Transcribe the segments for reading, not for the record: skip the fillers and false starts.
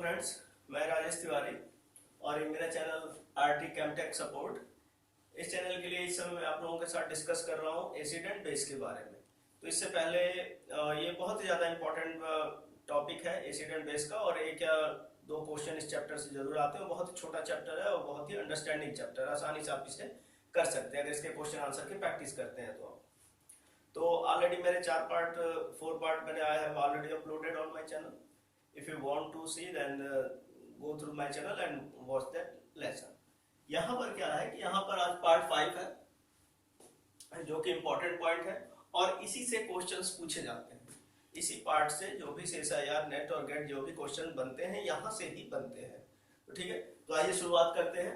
Friends, मैं राजेश तिवारी और ये मेरा चैनल आरटी केमटेक सपोर्ट। इस चैनल के लिए इस समय मैं आप लोगों के साथ डिस्कस कर रहा हूँ एसिड एंड बेस के बारे में। तो इससे पहले ये बहुत ही ज़्यादा इम्पोर्टेंट टॉपिक है एसिड एंड बेस का, और एक या दो क्वेश्चन इस चैप्टर से जरूर आते हैं। बहुत ही छोटा चैप्टर है और बहुत ही अंडरस्टैंडिंग चैप्टर है, आसानी से आप इसे कर सकते हैं अगर इसके क्वेश्चन आंसर की प्रैक्टिस करते हैं तो ऑलरेडी मेरे 4 पार्ट मैंने I have already uploaded on my channel. If you want to see, then go through my channel and watch that lesson. यहाँ पर क्या है कि यहाँ पर आज पार्ट 5 है जो कि इम्पोर्टेंट पॉइंट है और इसी से क्वेश्चंस पूछे जाते हैं। इसी पार्ट से जो भी CSIR नेट और गेट जो भी क्वेश्चन बनते हैं यहाँ से ही बनते हैं। तो ठीक है, तो आइए शुरुआत करते हैं।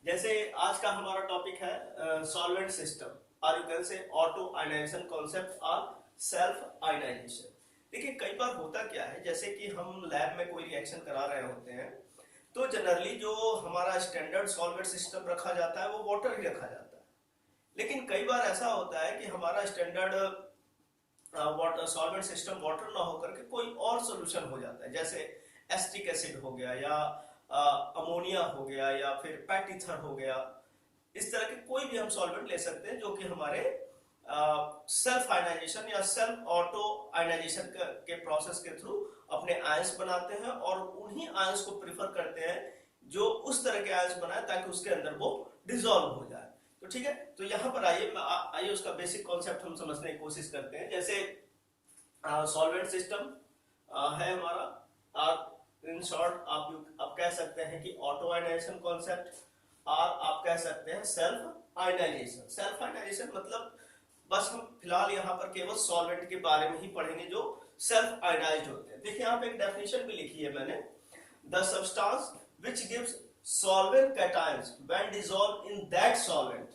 जैसे आज का हमारा टॉपिक है सॉल्वेंट सिस्टम, और you can say auto ionization concept और सेल्फ आयनाइजेशन। देखिए कई बार होता क्या है, जैसे कि हम लैब में कोई रिएक्शन करा रहे होते हैं तो जनरली जो हमारा स्टैंडर्ड सॉल्वेंट सिस्टम रखा जाता है वो वाटर ही रखा जाता है। लेकिन कई बार ऐसा होता है कि हमारा standard water solvent system water ना होकर के कोई और सोल्यूशन हो जाता है, जैसे एसिटिक एसिड हो गया या अमोनिया हो गया या फिर पैट ईथर हो गया। इस तरह के कोई भी हम सॉल्वेंट ले सकते हैं जो कि हमारे सेल्फ आयनाइजेशन या सेल्फ ऑटो आयनाइजेशन के प्रोसेस के थ्रू अपने आयंस बनाते हैं और उन्हीं आयंस को प्रेफर करते हैं जो उस तरह के आयंस बनाए ताकि उसके अंदर वो डिसॉल्व हो जाए। तो ठीक है, तो यहाँ पर आइए उसका बेसिक कॉन्सेप्ट हम समझने की कोशिश करते हैं। जैसे सॉल्वेंट सिस्टम है हमारा, इन शॉर्ट आप कह सकते हैं कि ऑटो आयनाइजेशन कॉन्सेप्ट, और आप कह सकते हैं सेल्फ आयनाइजेशन। सेल्फ आयनाइजेशन मतलब बस हम फिलहाल यहाँ पर केवल सॉल्वेंट के बारे में ही पढ़ेंगे जो सेल्फ आयनाइज्ड होते हैं। देखिए यहाँ पे एक डेफिनेशन भी लिखी है मैंने, the substance which gives solvent cations when dissolve in that solvent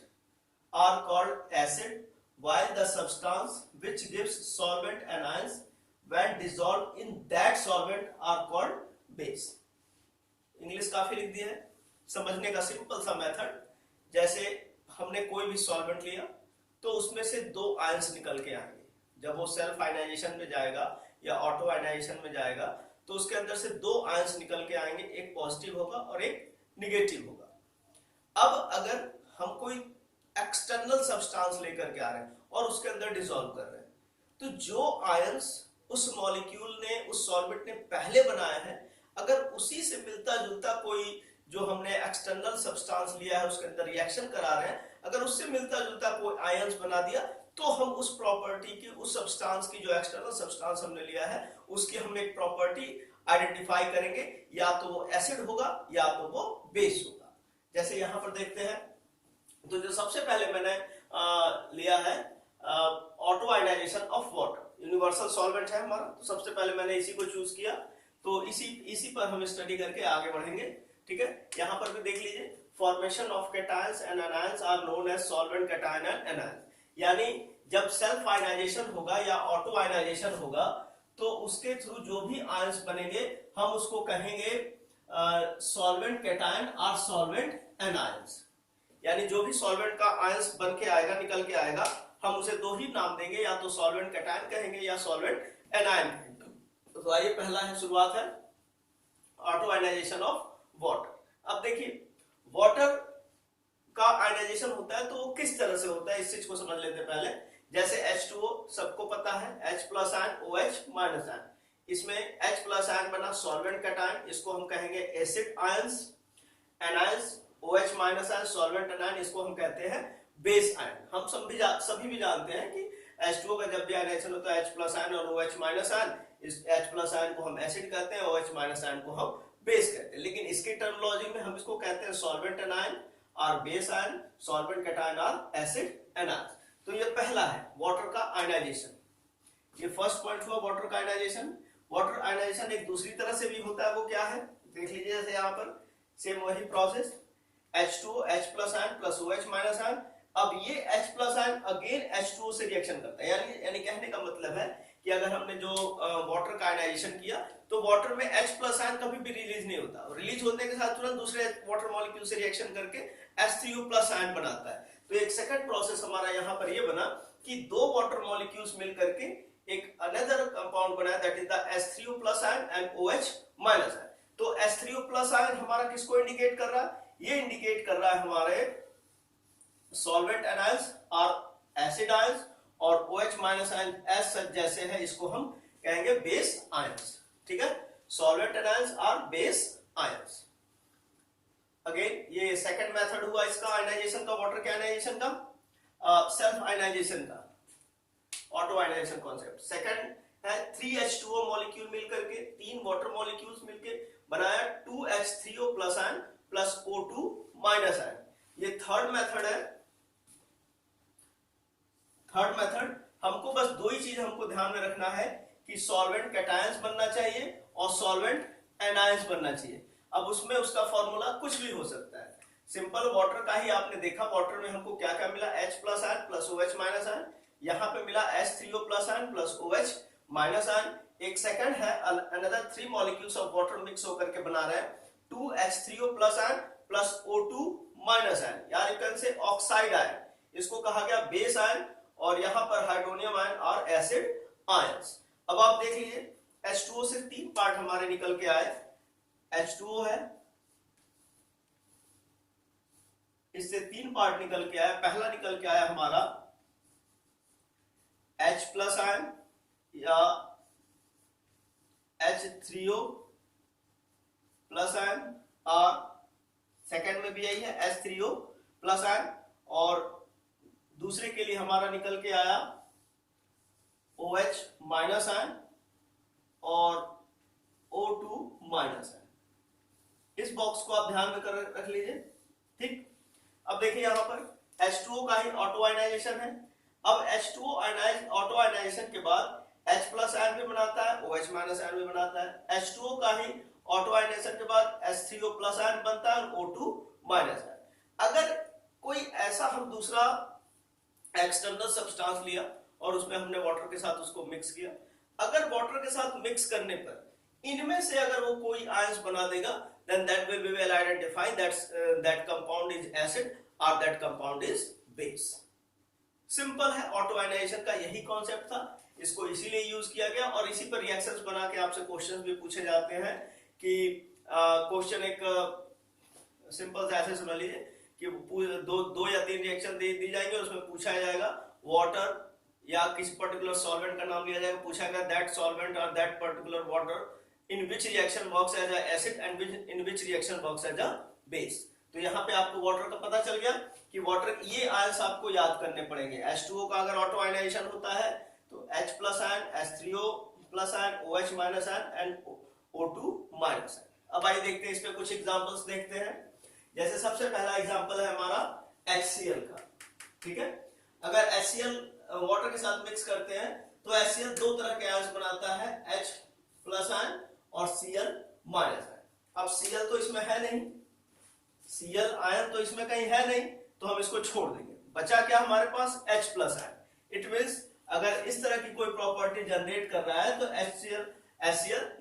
are called acid, while the substance which gives solvent anions when dissolve in that solvent are called base. English काफी लिख दी है, समझने का simple सा method. जैसे हमने कोई भी सॉल्वेंट लिया तो उसमें से दो आयंस निकल के आएंगे। जब वो सेल्फ आयनाइजेशन में जाएगा या ऑटो आयनाइजेशन में जाएगा तो उसके अंदर से दो आयंस निकल के आएंगे, एक पॉजिटिव होगा और एक निगेटिव होगा। अब अगर हम कोई एक्सटर्नल सब्सटेंस लेकर के आ रहे हैं और उसके अंदर डिसॉल्व कर रहे हैं, तो जो आयंस उस मॉलिक्यूल ने, उस सॉल्वेंट ने पहले बनाया है, अगर उसी से मिलता जुलता कोई जो हमने एक्सटर्नल सब्सटेंस लिया है उसके अंदर रिएक्शन करा रहे हैं, अगर उससे मिलता जुलता कोई आयंस बना दिया तो हम उस प्रॉपर्टी की, उस सब्सटेंस की, जो एक्सटर्नल सब्सटेंस हमने लिया है उसकी हम एक प्रॉपर्टी आइडेंटिफाई करेंगे, या तो वो एसिड होगा या तो वो बेस होगा। जैसे यहां पर देखते हैं, तो जो सबसे पहले मैंने लिया है auto ionization of water, universal solvent है हमारा, तो सबसे पहले मैंने इसी को चूज किया। तो इसी पर हम स्टडी करके आगे बढ़ेंगे। ठीक है, यहाँ पर भी देख लीजिए, formation of cations and anions are known as solvent cation and anions. यानी जब सेल्फ आयनाइजेशन होगा या ऑटो आयनाइजेशन होगा तो उसके थ्रू जो भी आयंस बनेंगे हम उसको कहेंगे सॉल्वेंट कैटायन और सॉल्वेंट एनायंस। यानी जो भी सॉल्वेंट का आयंस बन के आएगा, निकल के आएगा, हम उसे दो ही नाम देंगे, या तो सॉल्वेंट कैटायन कहेंगे या सॉल्वेंट एनायन कहेंगे। तो आइए पहला है, शुरुआत है ऑटो आयनाइजेशन ऑफ वाटर। अब देखिए वाटर का आयनाइजेशन होता है तो वो किस तरह से होता है, इस चीज को समझ लेते हैं पहले। जैसे H2O सबको पता है, H+ आयन OH- आयन, इसमें H+ आयन बना सॉल्वेंट कैटायन, इसको हम कहेंगे acid ions. Anions OH- ion solvent anion, इसको हम कहते हैं बेस आयन। हम सभी भी जानते हैं कि H2O का जब भी आयनाइजेशन होता है H+ आयन और OH- आयन, इस H+ आयन को हम एसिड कहते हैं, OH- आयन को हम बेस कहते हैं। लेकिन इसकी टर्मिनोलॉजी में हम इसको कहते हैं सॉल्वेंट एनायन और बेस आयन, सॉल्वेंट कैटायन और एसिड एनायन। तो ये पहला है वाटर का आयनाइजेशन, ये फर्स्ट पॉइंट हुआ वाटर का आयनाइजेशन। वाटर आयनाइजेशन एक दूसरी तरह से भी होता है, वो क्या है देख लीजिए। जैसे यहाँ पर सेम वही process, H2O H+ ion plus OH- ion. अब ये H+ आयन अगेन H2O से रिएक्शन करता है, यानी कहने का मतलब है कि अगर हमने जो वाटर का आयनाइजेशन किया तो वाटर में H+ आयन कभी भी रिलीज नहीं होता, रिलीज होने के साथ तुरंत दूसरे वाटर मॉलिक्यूल से रिएक्शन करके H3O+ आयन बनाता है। तो एक सेकंड प्रोसेस हमारा यहाँ पर ये बना कि दो वाटर मॉलिक्यूल्स मिल करके एक अनदर कंपाउंड बनाया, that is the H3O+ ion and OH- ion. तो H3O प्लस आयन हमारा किसको इंडिकेट कर रहा है? ये इंडिकेट कर रहा है हमारे सॉल्वेंट एनायंस और एसिड आयंस, और OH माइनस आयन एस सच जैसे है इसको हम कहेंगे बेस आयंस। ठीक है, सॉल्वेंट एनायंस और बेस आयंस। अगेन ये सेकंड मेथड हुआ इसका आयनाइजेशन का, वाटर के आयनाइजेशन का, सेल्फ आयनाइजेशन का, ऑटो आयनाइजेशन कॉन्सेप्ट। सेकंड है 3H2O मॉलिक्यूल मिलकर के, 3 वाटर मॉलिक्यूल्स मिलके बनाया 2H3O plus ion plus O2 minus ion. ये थर्ड मेथड है। थर्ड मेथड हमको बस दो ही चीज हमको ध्यान में रखना है कि सॉल्वेंट कैटायंस बनना चाहिए और सॉल्वेंट एनायंस बनना चाहिए। अब उसमें उसका फॉर्मूला कुछ भी हो सकता है। सिंपल वाटर का ही आपने देखा, वाटर में हमको क्या क्या मिला, H plus ion plus OH minus ion, यहाँ पे मिला H3O plus ion plus OH minus ion. एक सेकंड है, another 3 molecules of water mix होकर के बना रहे हैं 2H3O plus ion plus O2 minus ion, यार you can say oxide ion, इसको कहा गया बेस आयन, और यहाँ पर हाइड्रोनियम आयन और एसिड आयंस। अब आप देख लीजिए H2O से 3 पार्ट हमारे निकल के आए। H2O है, इससे 3 पार्ट निकल के आया। पहला निकल के आया हमारा H प्लस आयन या H3O प्लस आयन, और सेकंड में भी यही है H3O प्लस आयन, और दूसरे के लिए हमारा निकल के आया OH माइनस आयन और O2 माइनस आयन। इस बॉक्स को आप ध्यान में कर रख लीजिए। ठीक, अब देखिए यहां पर H2O का ही ऑटो आयनाइजेशन है। अब H2O ऑटो आयनाइजेशन के बाद H प्लस आयन भी बनाता है, OH माइनस आयन भी बनाता है। H2O का ही ऑटो आयनाइजेशन के बाद H3O प्लस आयन बनता है और O2 माइनस आयन। अगर कोई ऐसा हम दूसरा एक्सटर्नल सब्सटेंस लिया और उसमें हमने वाटर के साथ उसको मिक्स किया, अगर वाटर के साथ मिक्स करने पर इनमें से अगर वो कोई आयंस बना देगा, then that will be well identified that compound is acid or that compound is base। Simple है, ऑटो आयनाइजेशन का यही कॉन्सेप्ट था, इसको इसीलिए यूज किया गया, और इसी पर रिएक्शंस बना के आपसे क्वेश्चंस भी पूछे जाते हैं। कि क्वेश्चन एक सिंपल से ऐसे सुन लीजिए कि दो या 3 रिएक्शन दी जाएंगे, उसमें पूछा जाएगा वाटर या किसी पर्टिकुलर सॉल्वेंट का नाम लिया जाएगा, पूछा गया दैट सॉल्वेंट और that particular water in which reaction works as a acid and in which reaction works as a base। तो यहाँ पे आपको वाटर का पता चल गया कि वाटर ये आयंस आपको याद करने पड़ेंगे। H2O का अगर ऑटो आयनाइजेशन होता है तो H plus ion, H3O plus ion, OH minus ion and O2 minus ion. अब आइए देखते हैं इस पे कुछ एग्जांपल्स देखते हैं। जैसे सबसे पहला एग्जांपल है हमारा HCl का। ठीक है, अगर HCl वाटर के साथ मिक्स करते हैं तो HCl 2 तरह के आयंस बनाता है, H प्लस आयन और Cl माइनस आयन। अब Cl तो इसमें है नहीं, Cl आयन तो इसमें कहीं है नहीं, तो हम इसको छोड़ देंगे। बचा क्या हमारे पास, H plus ion. It means अगर इस तरह की कोई प्रॉपर्टी जनरेट कर रहा है तो HCl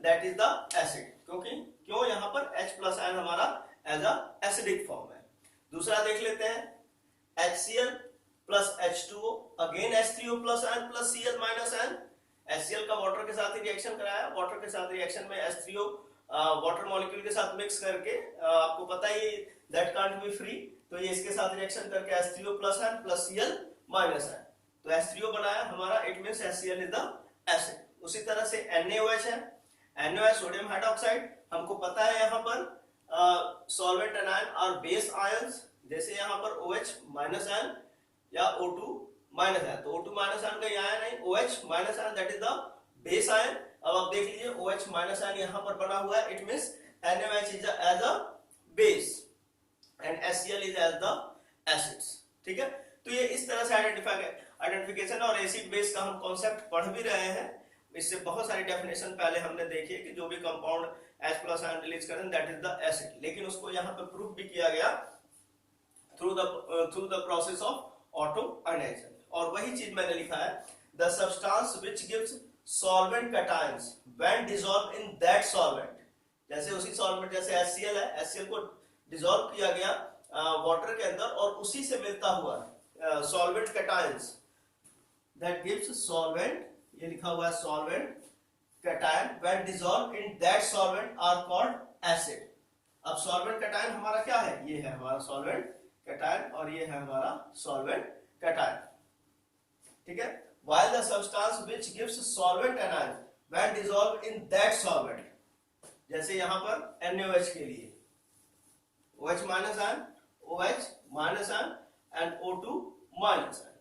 that is the acid, क्यों यहाँ पर H प्लस आयन हमारा एज अ एसिडिक फॉर्म है। दूसरा देख लेते हैं HCl plus H2O, again H3O plus ion plus Cl minus ion. HCl का वाटर के साथ ही रिएक्शन कराया, वाटर के साथ रिएक्शन में H3O वाटर मॉलिक्यूल के साथ मिक्स करके, आपको पता ही दैट कांट बी फ्री, तो ये इसके साथ रिएक्शन करके H3O plus ion plus Cl minus ion, तो H3O बनाया हमारा, it means HCl is the acid. उसी तरह से NaOH है, NaOH सोडियम हाइड्रोक्साइड। हमको पता है यहाँ पर सॉल्वेंट एनायन और बेस आयंस, जैसे यहाँ पर OH माइनस आयन या O2 माइनस आयन, तो O2 माइनस आयन का यहाँ है नहीं, OH minus ion that is the base ion. अब आप देख लीजिए OH माइनस आयन यहाँ पर बना हुआ है, it means NaOH is as a base and HCl is as the acids. ठीक है, तो ये इस तरह से आइडेंटिफिकेशन और एसिड बेस का हम कॉन्सेप्ट पढ़ भी रहे हैं। इससे बहुत सारी डेफिनेशन पहले हमने देखी है कि जो भी compound H plus ion release करें दैट इज द एसिड, लेकिन उसको यहाँ पे प्रूफ भी किया गया through the process of auto ionization. और वही चीज मैंने लिखा है, the substance which gives solvent cations when dissolve in that solvent. जैसे उसी सॉल्वेंट, जैसे HCl है, HCl को डिसॉल्व किया गया वाटर के अंदर और उसी से मिलता हुआ solvent cations that gives solvent, ये लिखा हुआ है solvent cation when dissolve in that solvent are called acid. अब सॉल्वेंट कैटायन हमारा क्या है, ये है हमारा सॉल्वेंट कैटायन और ये है हमारा सॉल्वेंट कैटायन, ठीक है। while the substance which gives solvent anion when dissolved in that solvent, जैसे यहां पर NaOH के लिए OH minus ion, OH minus ion and O2 minus ion,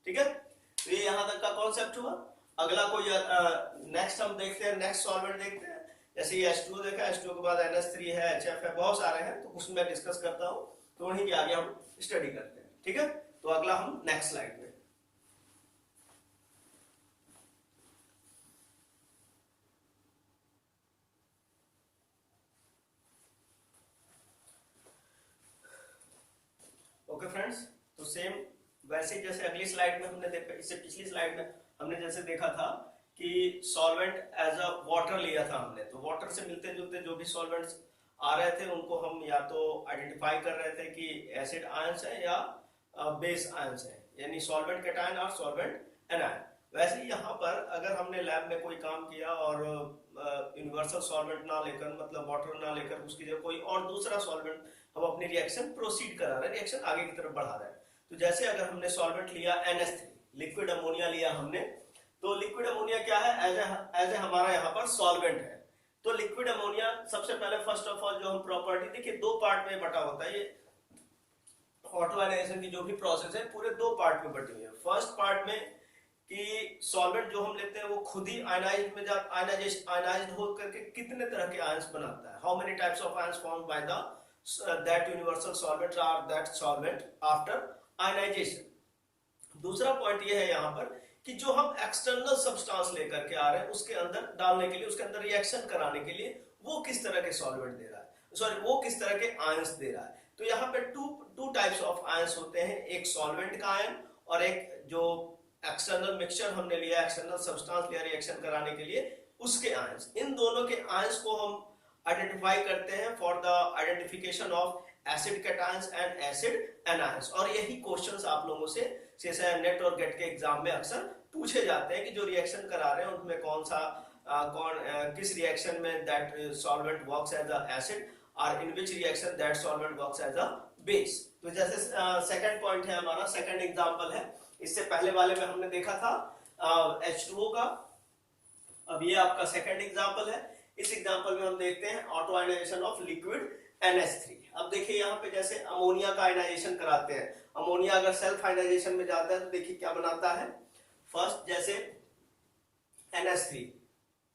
ठीक है। तो ये यहां तक का कॉन्सेप्ट हुआ। अगला कोई नेक्स्ट हम देखते हैं, नेक्स्ट सॉल्वेंट देखते हैं। जैसे ये H2O देखा, H2O के बाद NH3 है, HF है, बहुत सारे हैं, तो कुछ मैं डिस्कस करता हूं, तो उन्हीं के आगे हम स्टडी करते हैं, ठीक है। तो अगला हम नेक्स्ट स्लाइड में। ओके फ्रेंड्स, तो सेम वैसे जैसे अगली स्लाइड में हमने देखा, इससे पिछली स्लाइड में हमने जैसे देखा था कि सॉल्वेंट एज अ वाटर लिया था हमने, तो वाटर से मिलते जुलते जो भी सॉल्वेंट्स आ रहे थे उनको हम या तो आइडेंटिफाई कर रहे थे कि एसिड आयंस है या बेस आयंस है, यानी सॉल्वेंट कैटायन और सॉल्वेंट एनायन। वैसे ही यहाँ पर अगर हमने लैब में कोई काम किया और यूनिवर्सल सॉल्वेंट ना लेकर, मतलब वाटर ना लेकर, उसकी जगह कोई और दूसरा सॉल्वेंट हम अपनी रिएक्शन प्रोसीड करा रहे हैं, रिएक्शन आगे की तरफ बढ़ा रहे हैं। तो जैसे अगर हमने सॉल्वेंट लिया NH3, लिक्विड अमोनिया लिया हमने, तो लिक्विड अमोनिया क्या है, एज ए हमारा यहाँ पर सॉल्वेंट है। तो लिक्विड अमोनिया सबसे पहले फर्स्ट ऑफ ऑल जो हम प्रॉपर्टी देखिए, दो पार्ट में बटा होता है। ये ऑटोआयनाइजेशन की जो भी प्रोसेस है पूरे दो पार्ट में बटी हुई है। फर्स्ट पार्ट में कि सॉल्वेंट जो हम लेते हैं वो खुद ही आयनाइज्ड हो करके कितने तरह के आयंस बनाता है, how many types of ions formed by the that universal solvent or that solvent after ionization। दूसरा पॉइंट ये है यहाँ पर कि जो हम एक्सटर्नल सब्सटेंस लेकर के आ रहे हैं उसके अंदर डालने के लिए, उसके अंदर रिएक्शन कराने के लिए वो किस तरह के सॉल्वेंट दे रहा है, सॉरी वो किस तरह के आयंस दे रहा है। तो यहाँ पे टू टाइप्स ऑफ आयंस होते हैं, एक सॉल्वेंट का आयन और एक जो एक्सटर्नल मिक्सचर हमने लिया, एक्सटर्नल सब्सटेंस लिया रिएक्शन कराने के लिए, उसके आयंस। इन दोनों के आयंस को हम आइडेंटिफाई करते हैं for the identification of acid cations and acid anions. और यही क्वेश्चंस आप लोगों से सीएसआई नेट और गेट के एग्जाम में अक्सर पूछे जाते हैं कि जो रिएक्शन करा रहे हैं उनमें कौन सा किस रिएक्शन में that solvent works as a acid और in which reaction that solvent works as a base. तो जैसे सेकंड पॉइंट है हमारा, सेकंड एग्जांपल है, इससे पहले वाले में हमने देखा था H2O का, अब ये आपका सेकंड एग्जांपल है। इस एग्जांपल में हम देखते हैं auto ionization of liquid NH3। अब देखिए यहाँ पे जैसे अमोनिया का आयनाइजेशन कराते हैं, अमोनिया अगर सेल्फ आयनाइजेशन में जाता है तो देखिए क्या बनाता है। फर्स्ट जैसे NH3,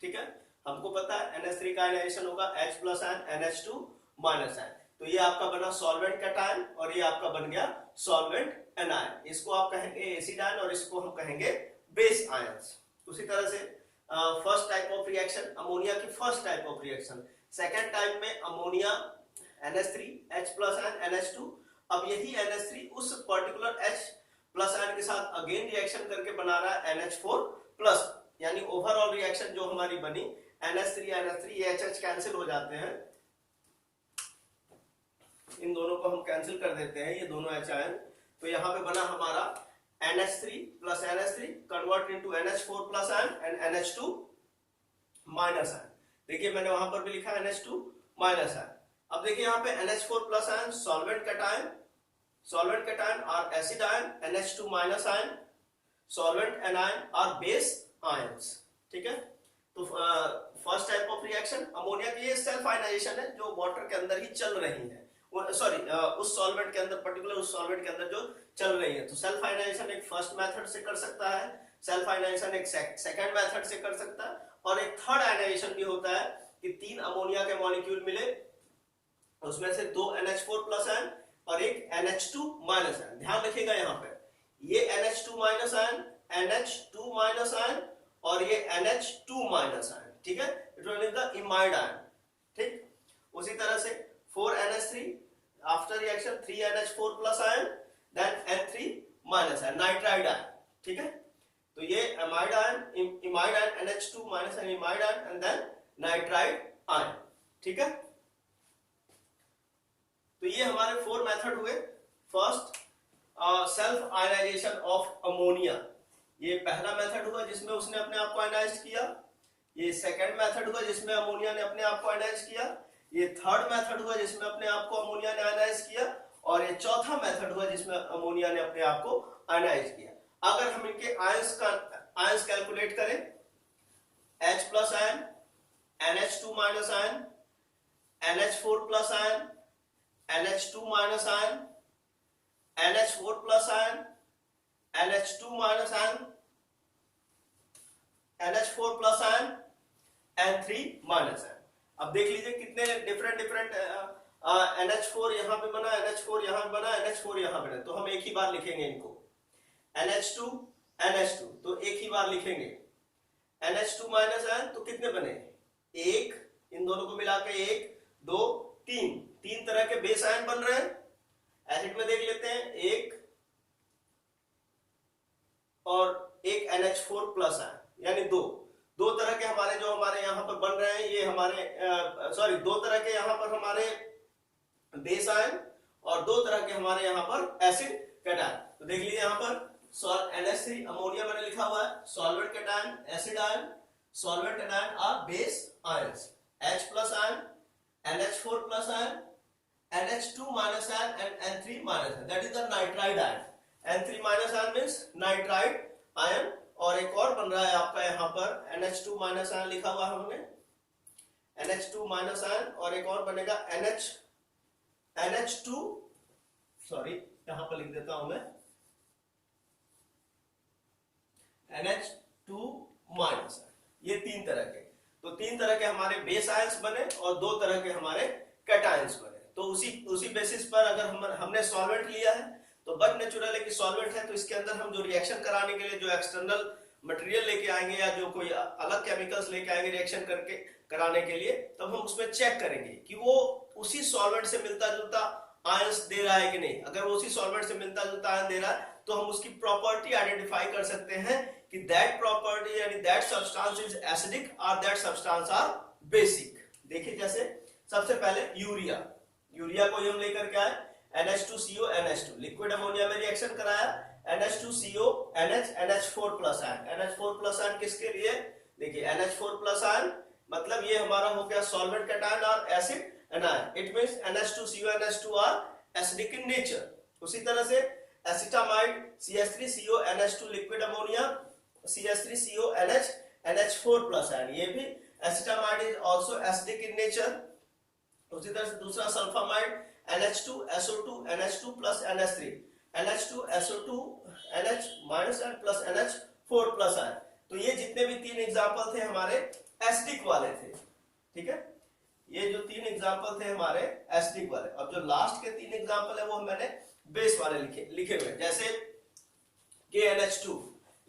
ठीक है, हमको पता है NH3 का आयनाइजेशन होगा H plus ion NH2 minus ion, तो ये आपका बना सॉल्वेंट कैटायन और ये आपका बन गया सॉल्वेंट एनायन। इसको आप कहेंगे एसिड आयन और इसको हम कहेंगे बेस आयंस। उसी तरह से first type of reaction ammonia की first type of reaction, second type में ammonia NH3 H plus ion NH2। अब यही NH3 उस पर्टिकुलर H प्लस आयन के साथ अगेन रिएक्शन करके बना रहा है NH4 प्लस, यानी ओवरऑल रिएक्शन जो हमारी बनी NH3 ये HH कैंसिल हो जाते हैं, इन दोनों को हम कैंसिल कर देते हैं, ये दोनों H आयन। तो यहाँ पे बना हमारा NH3 plus NH3 convert into NH4 plus ion and NH2 minus ion। देखिए मैंने वहां पर भी लिखा NH2 minus ion। अब देखिए यहाँ पे NH4 plus ion solvent cation और acid ion, NH2 minus ion solvent anion और base ions, ठीक है। तो first type of reaction ammonia की ये सेल्फ आयनाइजेशन है जो वाटर के अंदर ही चल रही है, सॉरी उस सॉल्वेंट के अंदर, पर्टिकुलर उस सॉल्वेंट के अंदर जो चल रही है। तो सेल्फ आयनाइजेशन एक फर्स्ट मेथड से कर सकता है, सेल्फ आयनाइजेशन एक सेकंड मेथड से कर सकता है, और एक थर्ड आयनाइजेशन भी होता है कि 3 अमोनिया के मॉलिक्यूल मिले, उसमें से 2 NH4 प्लस आयन और एक NH2 माइनस आयन। ध्यान रखिएगा यहाँ पे ये NH2 minus ion, NH2 minus ion और ये NH2 माइनस आयन, ठीक है, it is the imide ion, ठीक। उसी तरह से 4NH3 after reaction 3NH4 plus ion then N3 minus ion, nitride ion, ठीक है। तो ये imide ion NH2 minus ion, imide ion and then nitride ion, ठीक है। तो ये हमारे 4 मेथड हुए। First self ionisation of ammonia, ये पहला मेथड हुआ जिसमें उसने अपने आप को आयनाइज किया। ये सेकंड मेथड हुआ जिसमें अमोनिया ने अपने आप को आयनाइज किया। ये थर्ड मेथड हुआ जिसमें अपने आप को अमोनिया ने आयनाइज किया, और ये चौथा मेथड हुआ जिसमें अमोनिया ने अपने आप को आयनाइज किया। अगर हम इनके आयंस कैलकुलेट करें, H plus ion, NH2 minus ion, NH4 plus ion, NH2 minus ion, NH4 plus ion, NH2 minus ion, NH4 plus ion, N3 minus ion. अब देख लीजिए कितने डिफरेंट NH4 यहां पे बना, NH4 यहां पे बना, NH4 यहां पे बना, तो हम एक ही बार लिखेंगे इनको, NH2 NH2 तो एक ही बार लिखेंगे। NH2 माइनस आयन तो कितने बने, एक, इन दोनों को मिला के एक, दो, तीन तरह के बेस आयन बन रहे हैं। एसिड में देख लेते हैं, एक और एक NH4 प्लस आयन, यानी दो तरह के हमारे जो हमारे यहाँ पर बन रहे हैं, ये हमारे सॉरी दो तरह के यहाँ पर हमारे बेस आयन और दो तरह के हमारे यहाँ पर एसिड कैटायन। तो देख लीजिए यहाँ पर NH3 अमोनिया मैंने लिखा हुआ है, solvent cation, acid ion, solvent anion are base ions, H plus ion, NH4 plus ion, NH2 minus ion and N3 minus ion, that is the nitride ion. N3 minus ion means nitride ion। और एक और बन रहा है आपका यहाँ पर NH2 minus ion लिखा हुआ हमने, NH2 minus ion, और एक और बनेगा NH2 सॉरी यहाँ पर लिख देता हूं मैं NH2 minus ion। ये तीन तरह के, तो तीन तरह के हमारे बेस आयंस बने और दो तरह के हमारे कैटायंस बने। तो उसी बेसिस पर अगर हमने सॉल्वेंट लिया है तो बट नेचुरल है कि सॉल्वेंट है, तो इसके अंदर हम जो रिएक्शन कराने के लिए जो एक्सटर्नल मटेरियल लेके आएंगे या जो कोई अलग केमिकल्स लेके आएंगे रिएक्शन करके कराने के लिए, तब हम उसमें चेक करेंगे कि वो उसी सॉल्वेंट से मिलता जुलता आयंस दे रहा है कि नहीं। अगर वो उसी सॉल्वेंट से मिलता जुलता आयन दे रहा है तो हम उसकी प्रॉपर्टी आइडेंटिफाई कर सकते हैं कि दैट प्रॉपर्टी यानी दैट सब्सटेंस इज एसिडिक और दैट सब्सटेंस आर बेसिक। देखिए जैसे सबसे पहले यूरिया को हम लेकर के आए, NH2CO NH2 लिक्विड अमोनिया में रिएक्शन कराया, NH2CO NH NH4 plus ion, NH4 plus ion किसके लिए, देखिए NH4 प्लस आयन मतलब ये हमारा हो गया सॉल्वेंट कैटायन और acid anion, it means NH2CO NH2 are acidic in nature. उसी तरह से acetamide CH3CO NH2 liquid ammonia CH3CO NH NH4 plus ion, ये भी acetamide is also acidic in nature. उसी तरह से दूसरा sulphamide NH2SO2 NH2 plus NH3 NH2SO2 NH minus N plus NH4 plus ion. तो ये जितने भी तीन एग्जांपल थे हमारे एसिडिक वाले थे, ठीक है, ये जो तीन एग्जांपल थे हमारे एसिडिक वाले। अब जो लास्ट के तीन एग्जांपल है वो मैंने बेस वाले लिखे हुए, जैसे KNH2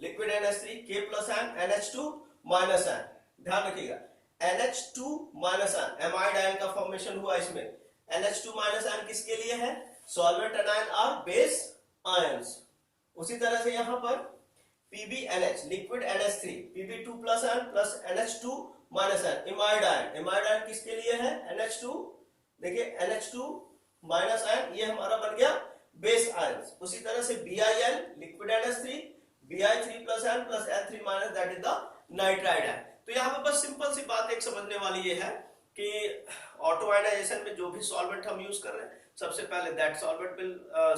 liquid NH3 K plus ion NH2 minus ion, ध्यान रखिएगा NH2 minus ion amide ion का फॉर्मेशन हुआ इसमें। NH2 माइनस आयन किसके लिए है, solvent anion are base ions. उसी तरह से यहां पर PbNH liquid NH3 Pb2 plus ion plus NH2 minus ion imide ion किसके लिए है, NH2, देखिए NH2 माइनस आयन ये हमारा बन गया बेस आयंस। उसी तरह से BiN liquid NH3 Bi3 plus ion plus N3 minus that is the nitride ion. तो यहाँ पर बस सिंपल सी बात एक समझने वाली ये है कि ऑटो आयनाइजेशन में जो भी सॉल्वेंट हम यूज कर रहे हैं, सबसे पहले that solvent will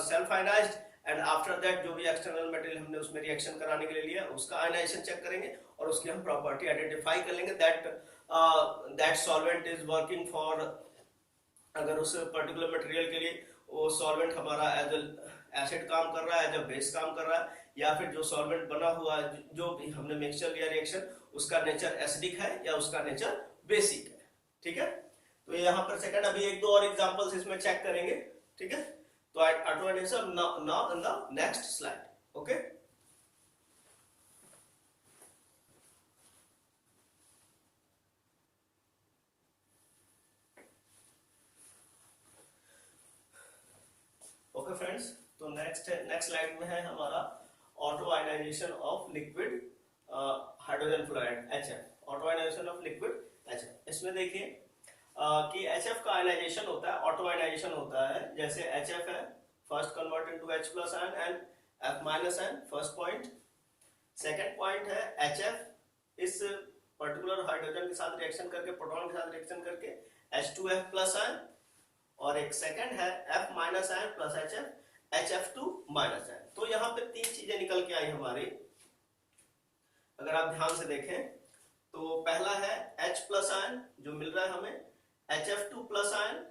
self ionised and after that जो भी एक्सटर्नल मटेरियल हमने उसमें रिएक्शन कराने के लिए लिया उसका आयनाइजेशन चेक करेंगे और उसकी हम प्रॉपर्टी आइडेंटिफाई कर लेंगे that solvent is working for, अगर उस पर्टिकुलर मटेरियल के लिए वो सॉल्वेंट हमारा एज एसिड काम कर रहा है, एज अ बेस काम कर रहा है, या फिर जो सॉल्वेंट बना हुआ है जो भी हमने मिक्सचर लिया रिएक्शन उसका नेचर एसिडिक है या उसका नेचर बेसिक है, ठीक है। तो यहाँ पर सेकंड अभी एक दो और एग्जांपल्स इसमें चेक करेंगे, ठीक है। तो auto ionization now in the next slide, okay. Okay friends, तो नेक्स्ट स्लाइड में है हमारा auto ionization of liquid hydrogen fluoride HF, auto ionization of liquid HF। इसमें देखिए कि HF का आयनाइजेशन होता है, ऑटो आयनाइजेशन होता है, जैसे HF है first convert into H plus ion and F minus ion, first point. Second point है HF इस पर्टिकुलर हाइड्रोजन के साथ रिएक्शन करके, प्रोटॉन के साथ रिएक्शन करके H2F प्लस आयन, और एक सेकंड है F minus ion plus HF HF2 minus ion. तो यहाँ पे तीन चीजें निकल के आई हमारी, अगर आप ध्यान से देखें तो पहला है H प्लस आयन जो मिल रहा है हमें, HF2 plus ion,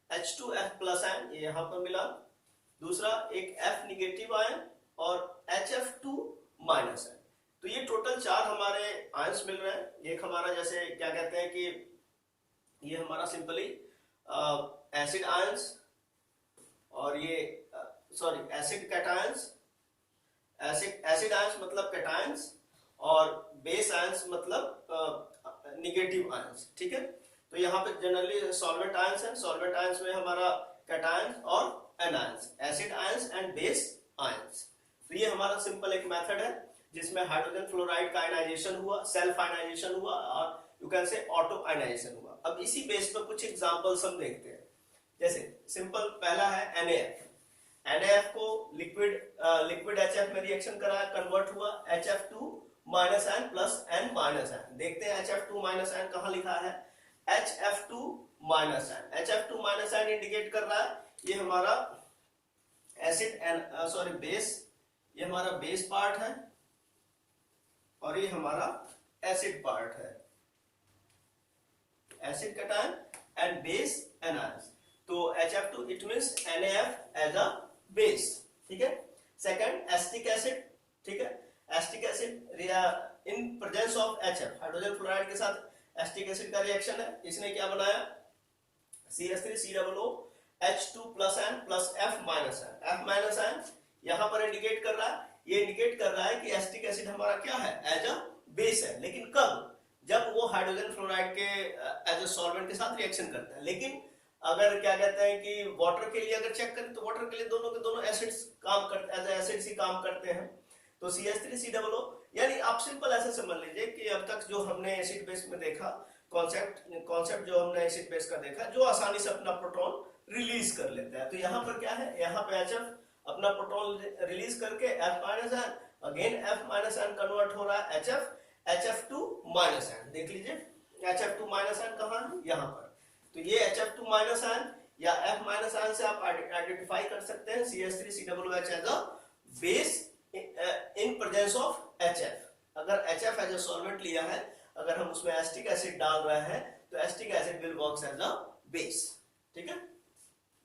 H2F plus ion ये यहाँ पर मिला। दूसरा एक F निगेटिव आयन और HF2 माइनस आयन। तो ये टोटल चार हमारे आयंस मिल रहे हैं। एक हमारा जैसे क्या कहते हैं कि ये हमारा सिंपली एसिड आयंस, और ये एसिड कैटायंस, एसिड आयंस मतलब कैटायंस, और बेस आयंस मतलब निगेटिव आयंस। ठीक है, तो यहाँ पे जनरली सॉल्वेंट आयंस है, सॉल्वेंट आयंस में हमारा कैटायंस और anions, acid ions and base ions. तो ये हमारा सिंपल एक मेथड है जिसमें हाइड्रोजन फ्लोराइड का आयनाइजेशन हुआ, सेल्फ आयनाइजेशन हुआ, और you can say auto ionization हुआ। अब इसी बेस पर कुछ एग्जांपल्स हम देखते हैं। जैसे सिंपल पहला है NaF, NaF को लिक्विड HF में रिएक्शन कराया, कन्वर्ट हुआ HF2 minus ion plus N minus ion. देखते हैं HF2 माइनस आयन कहाँ लिखा है, HF2 minus ion. HF2 minus ion indicate कर रहा है ये हमारा बेस, ये हमारा बेस पार्ट है और ये हमारा एसिड पार्ट है, acid cation and base anions. तो HF2 it means NaF as a base. ठीक है, सेकंड एसिटिक एसिड। ठीक है, acetic acid in presence of HF, hydrogen fluoride के साथ एसिटिक एसिड का रिएक्शन है। इसने क्या बनाया, CH3COO H2 plus ion plus F minus ion. F minus ion यहां पर इंडिकेट कर रहा है, ये इंडिकेट कर रहा है कि एसिटिक एसिड हमारा क्या है, एज अ बेस है। लेकिन कब, जब वो हाइड्रोजन फ्लोराइड के एज अ सॉल्वेंट के साथ रिएक्शन करता है। लेकिन अगर क्या कहते हैं कि वाटर के लिए अगर चेक करें तो वाटर के लिए दोनों के दोनों एसिड्स काम करते, एज अ एसिड्स ही काम करते हैं। तो CH3COO, यानी आप सिंपल ऐसे समझ लीजिए कि अब तक जो हमने एसिड बेस में देखा कॉन्सेप्ट जो हमने एसिड बेस का देखा, जो आसानी से अपना प्रोटॉन रिलीज कर लेता है। तो यहाँ पर क्या है, यहाँ पे HF अपना प्रोटॉन रिलीज करके F minus ion, again F minus ion convert हो रहा है HF2 माइनस आयन। देख लीजिए HF2 माइनस आयन कहाँ है, यहाँ पर। तो ये HF2 माइनस आयन या F माइनस आयन से आप आइडेंटिफाई कर सकते हैं CH3COOH as a base in presence of HF। अगर HF एज अ सॉल्वेंट लिया है, अगर हम उसमें एसिटिक एसिड डाल रहे हैं तो acetic acid will work as a base. ठीक है,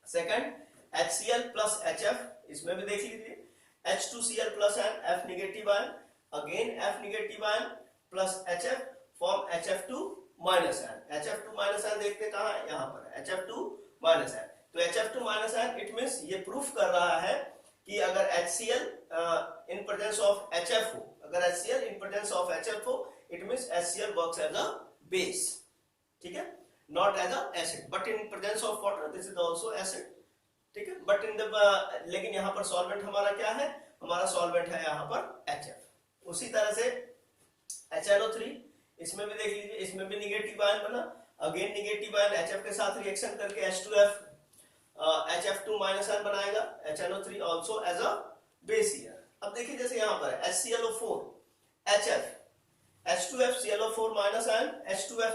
सेकंड HCl प्लस HF, इसमें भी देख लीजिए H2Cl plus ion, F negative ion, again F negative ion plus HF form HF2 minus ion. HF2 minus ion देखते कहां है, यहां पर HF2 माइनस आयन। तो HF2 minus ion it means ये प्रूफ कर रहा है कि अगर HCl in presence of HF हो, अगर HCl in presence of HF हो, it means HCl works as a base. ठीक है, not as a acid, but in presence of water this is also acid. ठीक है, बट इन द लेकिन यहाँ पर सॉल्वेंट हमारा क्या है, हमारा सॉल्वेंट है यहाँ पर HF। उसी तरह से HNO3, इसमें भी देख लीजिए, इसमें भी निगेटिव आयन बना, अगेन निगेटिव आयन HF के साथ रिएक्शन करके H2F HF2 माइनस आयन बनाएगा, HNO3 also as a base here. अब देखिए जैसे यहाँ पर HClO4 HF, H2F ClO4 minus ion, H2F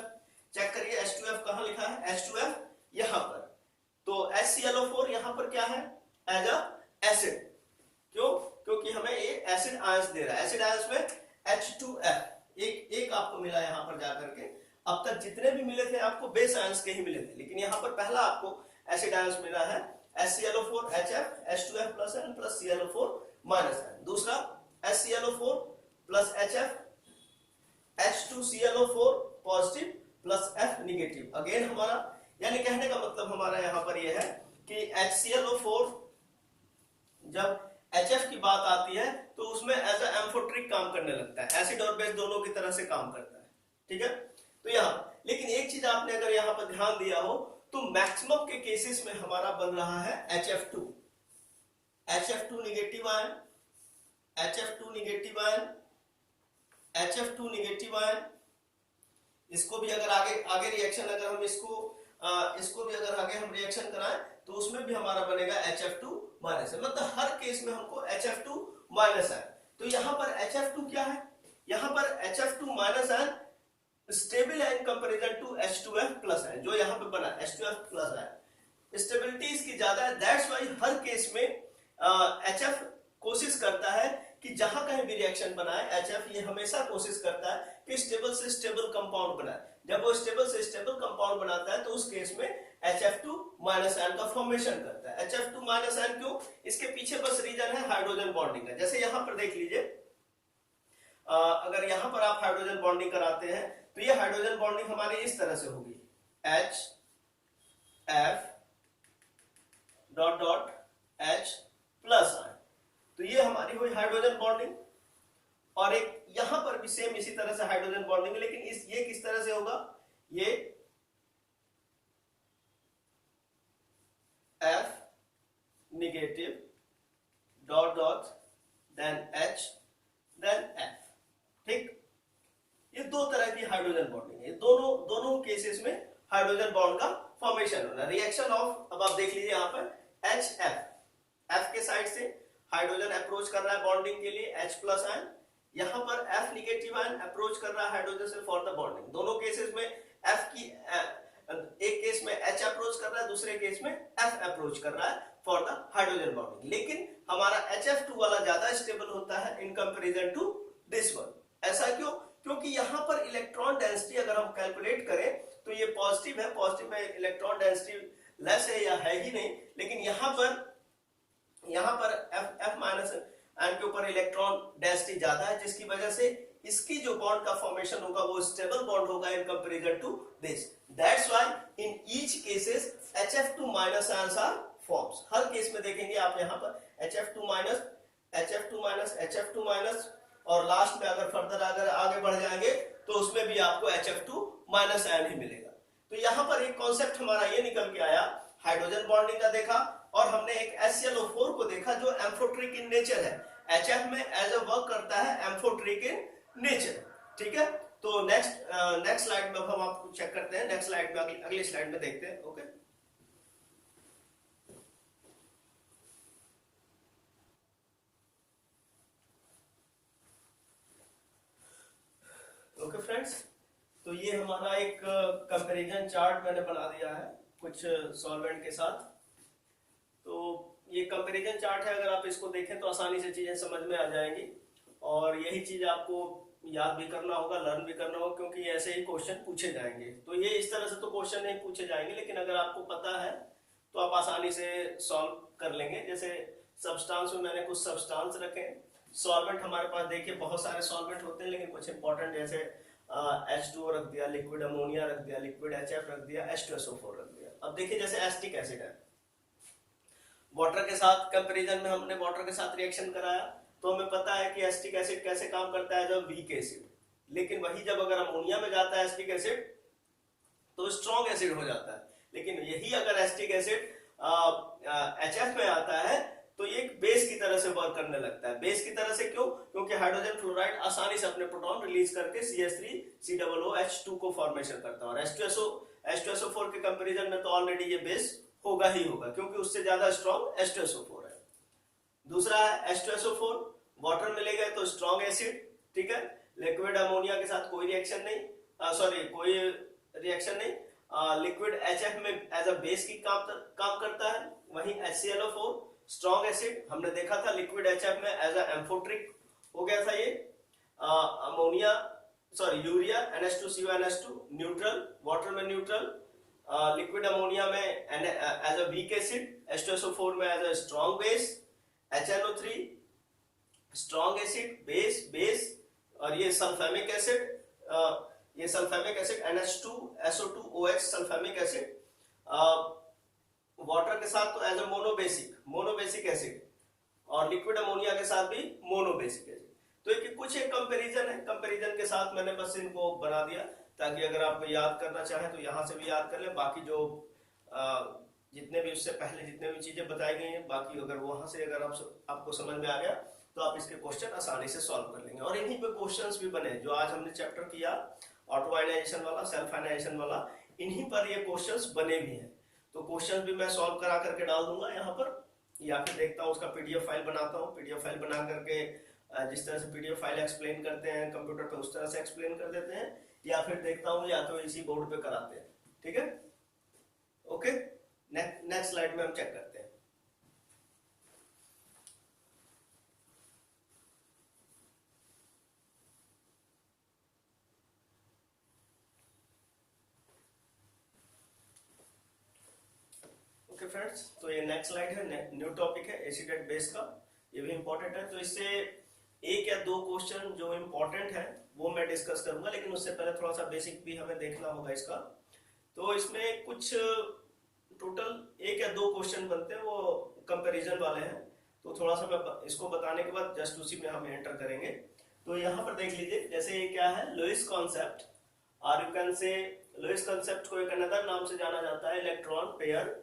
check करिए H2F कहाँ लिखा है, H2F यहाँ पर। तो HClO4 यहाँ पर क्या है, एज अ एसिड। क्यों, क्योंकि हमें ये एसिड आयंस दे रहा है। एसिड आयंस में H2F एक आपको मिला यहाँ पर जाकर के। अब तक जितने भी मिले थे आपको बेस आयंस के ही मिले थे, लेकिन यहाँ पर पहला आपको एसिड आयंस मिला है HClO4 HF H2F plus ion plus ClO4 minus ion. दूसरा HClO4 plus HF H2ClO4 positive plus F negative. Again हमारा, यानी कहने का मतलब हमारा यहाँ पर यह है कि HClO4 जब HF की बात आती है तो उसमें एज अ एम्फोट्रिक काम करने लगता है, एसिड और बेस दोनों की तरह से काम करता है। ठीक है, तो यहाँ लेकिन एक चीज आपने अगर यहाँ पर ध्यान दिया हो तो मैक्सिमम के केसेस में हमारा बन रहा है HF2 negative ion, HF2 negative ion, HF2 negative ion. इसको भी अगर आगे रिएक्शन अगर हम इसको भी अगर आगे हम रिएक्शन कराएं तो उसमें भी हमारा बनेगा HF2 माइनस, मतलब हर केस में हमको HF2 माइनस आयन। तो यहाँ पर HF2 क्या है, यहाँ पर HF2 माइनस आयन स्टेबल है in comparison to H2F plus है, जो यहाँ पे बना H2F प्लस है, स्टेबिलिटी इसकी ज्यादा है। दैट्स वाई हर केस में HF कोशिश करता है कि जहां कहीं भी रिएक्शन बनाए, HF ये हमेशा कोशिश करता है कि स्टेबल से स्टेबल कंपाउंड बनाए। जब वो स्टेबल से स्टेबल कंपाउंड बनाता है तो उस केस में HF2 माइनस आयन का फॉर्मेशन करता है। HF2 माइनस आयन क्यों? इसके पीछे बस रीजन है हाइड्रोजन बॉन्डिंग का। जैसे यहां पर देख लीजिए, अगर यहां पर आप हाइड्रोजन बॉन्डिंग कराते हैं तो ये हाइड्रोजन बॉन्डिंग हमारी इस तरह से होगी, HF dot dot H plus ion, तो ये हमारी हुई हाइड्रोजन बॉन्डिंग। और एक यहां पर भी सेम इसी तरह से हाइड्रोजन बॉन्डिंग, लेकिन ये किस तरह से होगा, ये F negative dot dot then H then F, ठीक। ये दो तरह की हाइड्रोजन बॉन्डिंग है, दोनों केसेस में हाइड्रोजन बॉन्ड का फॉर्मेशन होना। रिएक्शन ऑफ, अब आप देख लीजिए यहाँ पर HF, F के साइड से हाइड्रोजन अप्रोच कर रहा है बॉन्डिंग के लिए H प्लस आयन, यहाँ पर F नेगेटिव आयन अप्रोच कर रहा है हाइड्रोजन से फॉर द बॉन्डिंग। दोनों केसेस में F की एक केस में H अप्रोच कर रहा है, दूसरे केस में F अप्रोच कर रहा है फॉर द हाइड्रोजन बॉन्डिंग। लेकिन हमारा HF2 वाला ज्यादा स्टेबल होता है in comparison to this one. ऐसा क्यों? क्योंकि यहाँ पर इलेक्ट्रॉन डेंसिटी अगर हम कैलकुलेट करें तो ये पॉजिटिव है, पॉजिटिव में इलेक्ट्रॉन डेंसिटी लेस है या है ही नहीं, लेकिन यहाँ पर F माइनस आयन के ऊपर इलेक्ट्रॉन डेंसिटी ज्यादा है, जिसकी वजह से इसकी जो बॉन्ड का फॉर्मेशन होगा वो स्टेबल बॉन्ड होगा in comparison to this. That's why in each cases HF2 minus ions are forms. हर केस में देखेंगे आप यहाँ पर HF2 minus HF2 minus HF2 minus, और लास्ट में अगर फर्दर अगर आगे बढ़ जाएंगे तो उसमें भी आपको HF2 माइनस आयन ही मिलेगा। तो यहाँ पर एक कॉन्सेप्ट हमारा ये निकल के आया, हाइड्रोजन बॉन्डिंग का देखा और हमने एक HClO4 को देखा जो एम्फोट्रिक इन नेचर है। HF में एज अ वर्क करता है एम्फोट्रिक इन नेचर, ठीक है। तो नेक्स्ट स्लाइड में हम आपको चेक करते हैं, नेक्स्ट स्लाइड में अगली स्लाइड में देखते हैं। ओके ओके फ्रेंड्स, तो ये हमारा एक कंपैरिजन चार्ट मैंने बना दिया है कुछ सॉल्वेंट के साथ। तो ये कंपैरिजन चार्ट है, अगर आप इसको देखें तो आसानी से चीजें समझ में आ जाएंगी और यही चीज आपको याद भी करना होगा, लर्न भी करना होगा, क्योंकि ऐसे ही क्वेश्चन पूछे जाएंगे। तो ये इस तरह से तो क्वेश्चन नहीं पूछे जाएंगे, लेकिन अगर आपको पता है तो आप आसानी से सॉल्व कर लेंगे। जैसे सब्सटेंस में मैंने कुछ सब्सटेंस रखे, सॉल्वेंट हमारे पास देखिए बहुत सारे सॉल्वेंट होते हैं, लेकिन कुछ इंपॉर्टेंट जैसे H2O रख दिया, लिक्विड अमोनिया रख दिया, लिक्विड HF रख दिया, H2SO4 रख दिया। अब देखिए जैसे एसिटिक एसिड है, वाटर के साथ कंपैरिजन में हमने वाटर के साथ रिएक्शन कराया तो हमें पता है कि एसिटिक एसिड कैसे काम करता है, जब वीक एसिड। लेकिन वही जब अगर अमोनिया में जाता है एसिटिक एसिड तो स्ट्रॉन्ग एसिड हो जाता है। लेकिन यही अगर एसिटिक एसिड HF में आता है तो ये बेस की तरह से वर्क करने लगता है। बेस की तरह से क्यों? क्योंकि हाइड्रोजन फ्लोराइड आसानी से अपने प्रोटॉन रिलीज करके CH3COOH2 को फॉर्मेशन करता है, और H2SO4 के कंपैरिजन में तो ऑलरेडी ये बेस होगा ही होगा, क्योंकि उससे ज्यादा स्ट्रॉन्ग H2SO4 है। दूसरा है H2SO4, वाटर में ले गए तो स्ट्रॉन्ग एसिड, ठीक है। लिक्विड अमोनिया के साथ कोई रिएक्शन नहीं, कोई रिएक्शन नहीं। लिक्विड HF में एज अ बेस की काम करता है। वहीं HClO4 स्ट्रॉन्ग एसिड, हमने देखा था लिक्विड HF में एज अ एम्फोट्रिक हो गया था ये। यूरिया NH2CONH2 न्यूट्रल, वाटर में न्यूट्रल। लिक्विड अमोनिया में as a weak acid, H2SO4 में as a strong base, HNO3 strong acid, base. और ये sulphamic acid, NH2SO2OH sulphamic acid, water के साथ तो एज अ मोनोबेसिक एसिड, और लिक्विड अमोनिया के साथ भी मोनोबेसिक एसिड। तो एक कुछ एक कंपैरिजन है, कंपैरिजन के साथ मैंने बस इनको बना दिया ताकि अगर आप याद करना चाहें तो यहाँ से भी याद कर लें। बाकी जो जितने भी उससे पहले जितने भी चीजें बताई गई हैं, बाकी अगर वहां से अगर आपको समझ में आ गया तो आप इसके क्वेश्चन आसानी से सॉल्व कर लेंगे। और इन्हीं पे क्वेश्चंस भी बने जो आज हमने चैप्टर किया, ऑटो आयनाइजेशन वाला, सेल्फ आयनाइजेशन वाला, इन्हीं पर ये क्वेश्चंस बने भी हैं। तो क्वेश्चन भी मैं सॉल्व करा करके डाल दूंगा यहाँ पर, या फिर देखता हूँ उसका PDF फाइल बनाता हूँ, PDF फाइल बना करके जिस तरह से पीडीएफ फाइल एक्सप्लेन करते हैं कंप्यूटर पे उस तरह से एक्सप्लेन कर देते हैं, या फिर देखता हूँ या तो इसी बोर्ड पे कराते हैं। ठीक है, ओके। नेक्स्ट स्लाइड में हम चेक करते हैं। ओके फ्रेंड्स, तो ये नेक्स्ट स्लाइड है, न्यू टॉपिक है एसिड एंड बेस का। ये भी इंपॉर्टेंट है, तो इससे एक या दो क्वेश्चन जो इंपॉर्टेंट है वो मैं डिस्कस करूंगा, लेकिन उससे पहले थोड़ा सा बेसिक भी हमें देखना होगा इसका। तो इसमें कुछ टोटल एक या दो क्वेश्चन बनते हैं, वो कंपैरिजन वाले हैं। तो थोड़ा सा मैं इसको बताने के बाद जस्ट उसी में हम एंटर करेंगे। तो यहाँ पर देख लीजिए, जैसे ये क्या है, लुईस कॉन्सेप्ट, और you can say Lewis concept को एक अनदर नाम से जाना जाता है electron pair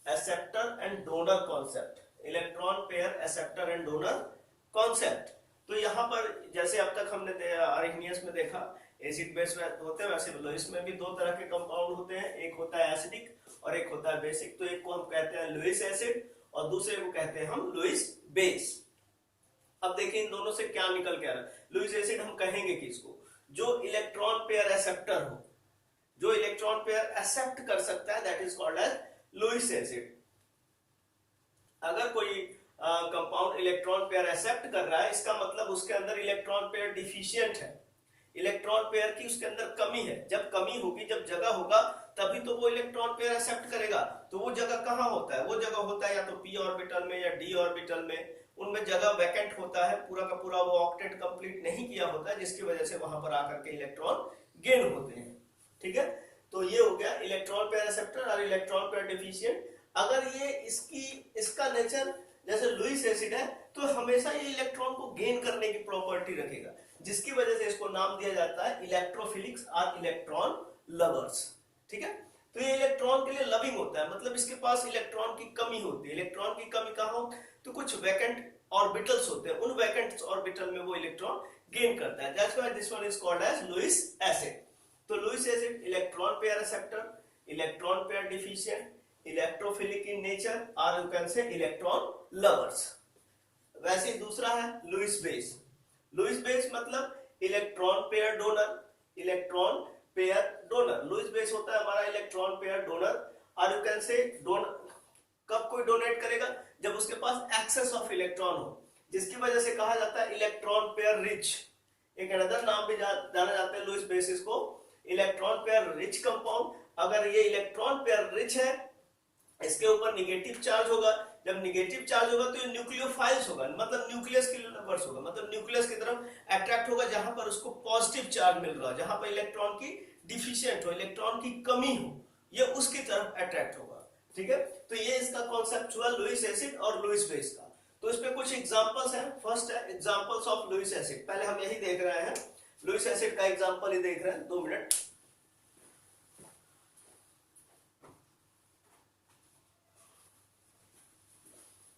acceptor and donor concept. Electron pair acceptor and donor concept. तो यहाँ पर जैसे अब तक हमने आर्गेनियस में देखा एसिड बेस होते हैं, वैसे लुईस में भी दो तरह के कंपाउंड होते हैं, एक होता है एसिडिक और एक होता है बेसिक। तो एक को हम कहते हैं लुईस एसिड और दूसरे को कहते हैं हम लुईस बेस। अब देखिए इन दोनों से क्या निकल के आ रहा है। लुईस एसिड हम कहेंगे किसको, जो इलेक्ट्रॉन पेयर एक्सेप्टर हो, जो इलेक्ट्रॉन पेयर एक्सेप्ट कर सकता है, that is called as Lewis acid. अगर कोई कंपाउंड इलेक्ट्रॉन पेयर एक्सेप्ट कर रहा है, इसका मतलब उसके अंदर इलेक्ट्रॉन पेयर डिफिशिएंट है, इलेक्ट्रॉन पेयर की उसके अंदर कमी है। जब कमी होगी, जब जगह होगा, तभी तो वो इलेक्ट्रॉन पेयर एक्सेप्ट करेगा। तो वो जगह कहाँ होता है, वो जगह होता है या तो p ऑर्बिटल में या d ऑर्बिटल में, उनमें जगह वैकेंट होता है, पूरा का पूरा वो ऑक्टेट कंप्लीट नहीं किया होता है, जिसकी वजह से वहां पर आकर के इलेक्ट्रॉन गेन होते हैं। ठीक है, तो ये हो गया इलेक्ट्रॉन पेयर एक्सेप्टर और इलेक्ट्रॉन पेयर डिफिशिएंट। अगर ये इसका नेचर जैसे लुईस एसिड है, तो हमेशा ये इलेक्ट्रॉन को गेन करने की प्रॉपर्टी रखेगा, जिसकी वजह से इसको नाम दिया जाता है इलेक्ट्रोफिलिक्स और इलेक्ट्रॉन लवर्स। ठीक है, तो ये इलेक्ट्रॉन के लिए लविंग होता है, मतलब इसके पास इलेक्ट्रॉन की कमी होती है। इलेक्ट्रॉन की कमी कहाँ हो, तो कुछ वैकेंट ऑर्बिटल्स होते हैं, उन वैकेंट ऑर्बिटल में वो इलेक्ट्रॉन गेन करता है। That's why this one is called as Lewis acid. तो Lewis acid electron pair acceptor, electron pair deficient, electrophilic in nature, और you can say electron lovers. वैसे दूसरा है लुईस बेस। लुईस बेस मतलब electron pair donor, electron pair donor. Lewis base होता है हमारा electron pair donor, और you can say कब कोई डोनेट करेगा, जब उसके पास एक्सेस ऑफ इलेक्ट्रॉन हो, जिसकी वजह से कहा जाता है इलेक्ट्रॉन पेयर रिच। एक अनदर नाम भी जाना जाता है लुईस बेसिस को, इलेक्ट्रॉन पेयर रिच कंपाउंड। अगर ये इलेक्ट्रॉन पेयर रिच है, इसके ऊपर निगेटिव चार्ज होगा, जब निगेटिव चार्ज होगा तो ये न्यूक्लियोफाइल्स होगा, मतलब न्यूक्लियस की लवर्स होगा, मतलब न्यूक्लियस की तरफ अट्रैक्ट होगा, जहां पर उसको पॉजिटिव चार्ज मिल रहा है, जहां पर इलेक्ट्रॉन की डिफिशिएंट हो, इलेक्ट्रॉन की कमी हो, ये उसकी तरफ अट्रैक्ट होगा। ठीक है, तो ये इसका कॉन्सेप्ट हुआ लुईस एसिड और लुईस बेस का। तो इसमें कुछ एग्जांपल्स हैं। फर्स्ट है एग्जांपल्स ऑफ लुईस एसिड। पहले हम यही देख रहे हैं, लुईस एसिड का एग्जांपल ही देख रहे हैं, 2 मिनट।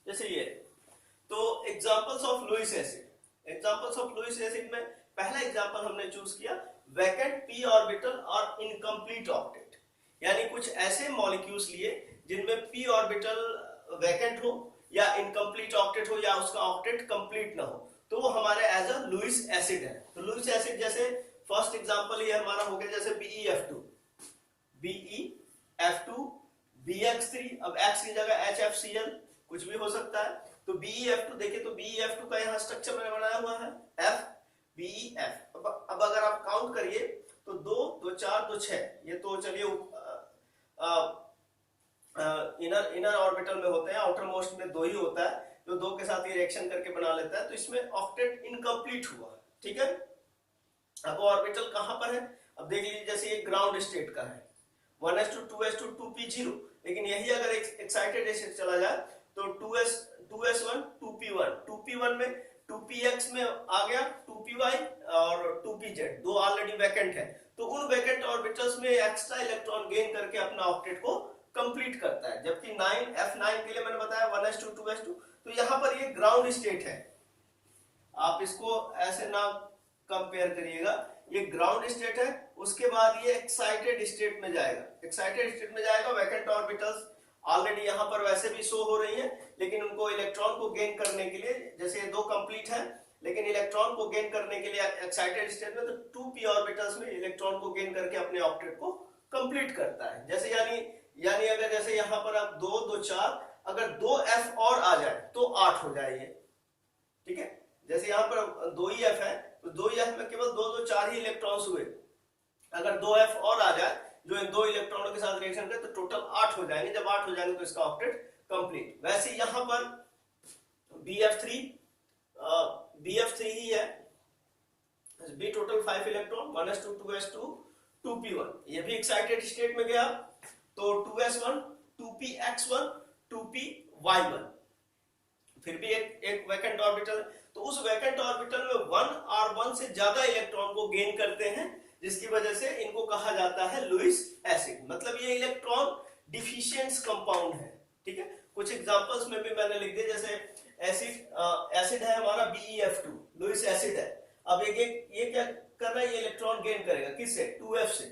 जैसे ये, तो examples of Lewis acid. Examples of Lewis acid में पहला एग्जांपल हमने चूज किया वैकेंट p ऑर्बिटल और इनकम्प्लीट ऑक्टेट, यानी कुछ ऐसे मॉलिक्यूल्स लिए जिनमें p ऑर्बिटल वैकेंट हो या इनकम्प्लीट ऑक्टेट हो या उसका ऑक्टेट कंप्लीट ना हो, तो वो हमारे एज अ लुईस एसिड है। तो लुईस एसिड जैसे फर्स्ट एग्जांपल ये हमारा हो गया, जैसे BeF2, BeF2, BX3, अब X की जगह HFCl कुछ भी हो सकता है। तो BeF2 देखिए, तो BeF2 का यहाँ स्ट्रक्चर मैंने बनाया हुआ है FBeF। अब अगर आप काउंट करिए तो 2, 2, 4, 2, 6, ये तो चलिए इनर ऑर्बिटल में होते हैं, आउटर मोस्ट में 2 ही होता है, जो 2 के साथ ये रिएक्शन करके बना लेता है, तो इसमें ऑक्टेट इनकम्प्लीट हुआ। ठीक है, अब ऑर्बिटल कहां पर है, अब देख लीजिए, जैसे ये ग्राउंड स्टेट का है 1s2 2s2 2p0, लेकिन यही अगर एक्साइटेड स्टेट चला जाए तो 2s1 2p1, 2p1 में 2px में आ गया 2py और 2pz, 2 ऑलरेडी वैकेंट है, तो उन वैकेंट ऑर्बिटल्स में एक्स्ट्रा इलेक्ट्रॉन गेन करके अपना ऑक्टेट को कंप्लीट करता है। जबकि F9 के लिए मैंने बताया 1s2 2s2, तो यहां पर ये ग्राउंड स्टेट है, आप इसको ऐसे ना कंपेयर करिएगा, ये ग्राउंड स्टेट है, उसके बाद ये एक्साइटेड स्टेट में जाएगा। एक्साइटेड स्टेट में जाएगा, वैकेंट ऑर्बिटल्स ऑलरेडी यहां पर वैसे भी शो हो रही हैं, लेकिन उनको इलेक्ट्रॉन को गेन करने के लिए, जैसे ये 2 कंप्लीट है, लेकिन इलेक्ट्रॉन को गेन करने के लिए एक्साइटेड स्टेट में तो 2p ऑर्बिटल्स में इलेक्ट्रॉन को गेन करके अपने ऑक्टेट को कंप्लीट करता है। जैसे यानी अगर जैसे यहाँ पर आप 2 2 4, अगर 2f और आ जाए तो 8 हो जाए ये, ठीक है। जैसे यहाँ पर 2f है तो 2f में केवल 2 2 4 ही इलेक्ट्रॉन्स हुए, अगर 2f और आ जाए जो इन 2 इलेक्ट्रॉनों के साथ रिएक्शन करे तो टोटल 8 हो जाएंगे। जब 8 हो जाएंगे तो इसका ऑक्टेट कंप्लीट। वैसे यहाँ पर BF3 ही है, B total 5 electron, 1s2 2s2 2p1, ये भी एक्साइटेड स्टेट में गया तो 2s1 2px1 2py1, फिर भी एक वैकेंट ऑर्बिटल, तो उस वैकेंट ऑर्बिटल में 1r1 से ज्यादा इलेक्ट्रॉन को गेन करते हैं, जिसकी वजह से इनको कहा जाता है लुईस एसिड। मतलब ये इलेक्ट्रॉन डिफिशिएंट कंपाउंड है, ठीक है। कुछ एग्जांपल्स में भी मैंने लिख दिया, जैसे एसिड है हमारा BeF2, लुईस एसिड है। अब ये क्या कर रहा है, ये इलेक्ट्रॉन गेन करेगा किससे, 2f से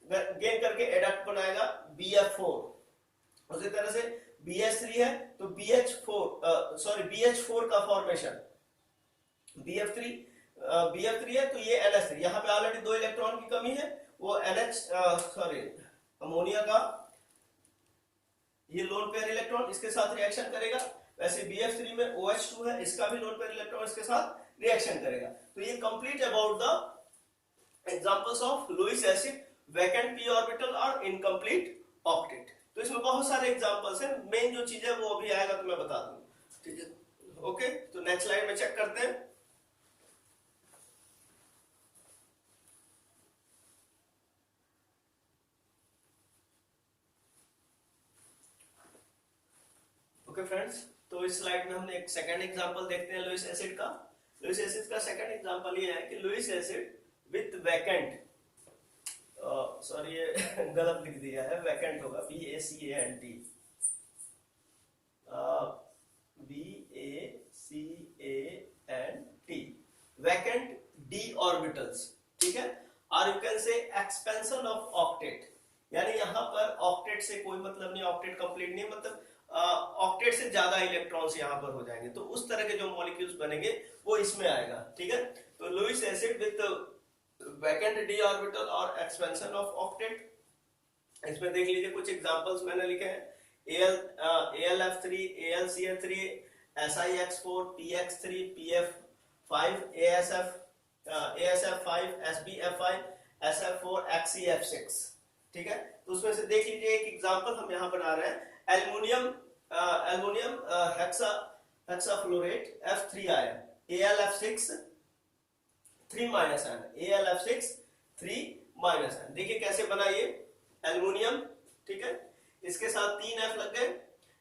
गेन करके एडक्ट बनाएगा BF4। उसी तरह से BH3 है तो BH4 का फॉर्मेशन, BF3 है तो ये NH3, यहाँ पे ऑलरेडी 2 इलेक्ट्रॉन की कमी है, वो अमोनिया का ये लोन पेयर इलेक्ट्रॉन इसके साथ रिएक्शन करेगा। वैसे BF3 में OH2 है, इसका भी लोन पेयर इलेक्ट्रॉन इसके साथ रिएक्शन करेगा। तो ये complete about the examples of Lewis acid, vacant p orbital और इनकम्प्लीट ऑक्टेट। तो इसमें बहुत सारे एग्जांपल्स हैं, मेन जो चीज है वो अभी आएगा तो मैं बता दूंगा, ठीक है। ओके, तो नेक्स्ट स्लाइड में चेक करते हैं। ओके फ्रेंड्स, तो इस स्लाइड में हमने एक सेकंड एग्जांपल देखते हैं लुईस एसिड का। लुईस एसिड का सेकंड एग्जांपल ये है कि Lewis acid with vacant, sorry ये गलत लिख दिया है, वैकेंट होगा VACANT, वैकेंट d ऑर्बिटल्स, ठीक है। और यू कैन से एक्सपेंशन ऑफ ऑक्टेट, यानी यहाँ पर ऑक्टेट से कोई मतलब नहीं, ऑक्टेट कंप्लीट नहीं, मतलब ऑक्टेट से ज्यादा इलेक्ट्रॉन्स यहाँ पर हो जाएंगे, तो उस तरह के जो मॉलिक्यूल्स बनेंगे वो इसमें आएगा, ठीक है। तो Lewis acid with vacant d orbital और एक्सपेंशन ऑफ ऑक्टेट, इसमें देख लीजिए कुछ एग्जांपल्स मैंने लिखे हैं, AlF3, AlCl3, SiX4, PX3, PF5, ASF5, SbF5, SF4, XeF6, ठीक है। तो उसमें से देख लीजिए एक एग्जांपल हम यहाँ बना रहे हैं, aluminium hexafluorate F3 ion, AlF6 3 ion, AlF6 3 ion. देखिए कैसे बना ये एल्युमिनियम, ठीक है, इसके साथ 3f लग गए।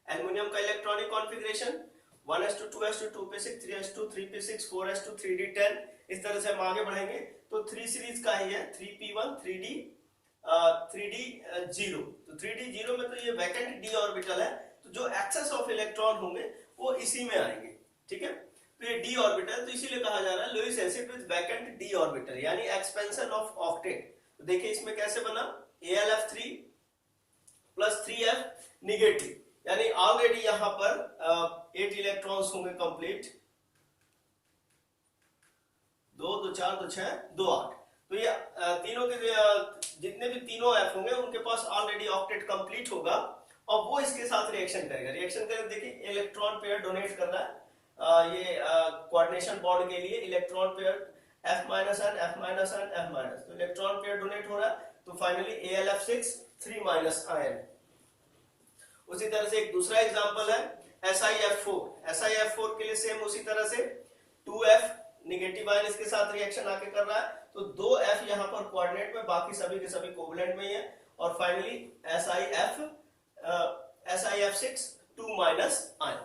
एल्युमिनियम का electronic configuration 1s2 2s2 2p6 3s2 3p6 4s2 3d10, इस तरह से हम आगे बढ़ेंगे तो 3 सीरीज का ही है, 3p1 3d0। तो 3d0 में तो ये वैकेंट d ऑर्बिटल है, तो जो एक्सेस ऑफ इलेक्ट्रॉन होंगे वो इसी में आएंगे, ठीक है। तो ये d ऑर्बिटल, तो इसीलिए कहा जा रहा है Lewis acid with vacant d orbital, यानी एक्सपेंशन ऑफ ऑक्टेट। तो देखिए इसमें कैसे बना, AlF3 प्लस 3f निगेटिव, यानी ऑलरेडी यहां पर 8 इलेक्ट्रॉन्स होंगे कंप्लीट, 2 2 4 2 6 2 8, तो ये तीनों के जितने भी तीनों f होंगे उनके पास ऑलरेडी ऑक्टेट कंप्लीट होगा, और वो इसके साथ रिएक्शन करेगा। रिएक्शन करेगा, देखिए इलेक्ट्रॉन पेयर डोनेट कर रहा है ये कोऑर्डिनेशन बॉन्ड के लिए, electron pair F- n F- n F-, तो इलेक्ट्रॉन पेयर डोनेट हो रहा है, तो फाइनली AlF6 3 आयन। उसी तरह से एक दूसरा एग्जांपल है SiF4 के लिए सेम उसी तरह से 2f निगेटिव आयन इसके साथ रिएक्शन आके कर रहा है, तो 2f यहाँ पर कोऑर्डिनेट में, बाकी सभी के सभी कोवेलेंट में ही है, और फाइनली SiF6 2 आयन,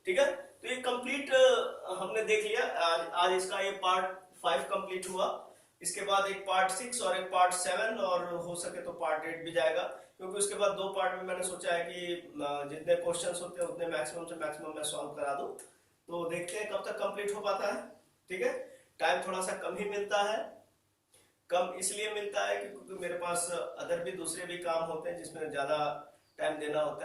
ठीक है। तो ये कंप्लीट हमने देख लिया, आज इसका ये पार्ट 5 कंप्लीट हुआ, इसके बाद एक पार्ट 6 और एक पार्ट 7 और हो सके तो पार्ट 8 भी जाएगा, क्योंकि उसके बाद 2 पार्ट में मैंने सोचा है कि जितने क्वेश्चंस होते हैं उतने मैक्सिमम से मैक्सिमम मैं सॉल्व करा दूं, तो देखते हैं कब तक कंप्लीट हो पाता है, ठीक है। टाइम थोड़ा सा कम ही मिलता है, कम इसलिए मिलता है क्योंकि मेरे पास अदर भी दूसरे भी काम होते हैं जिसमें ज्यादा टाइम देना होता है।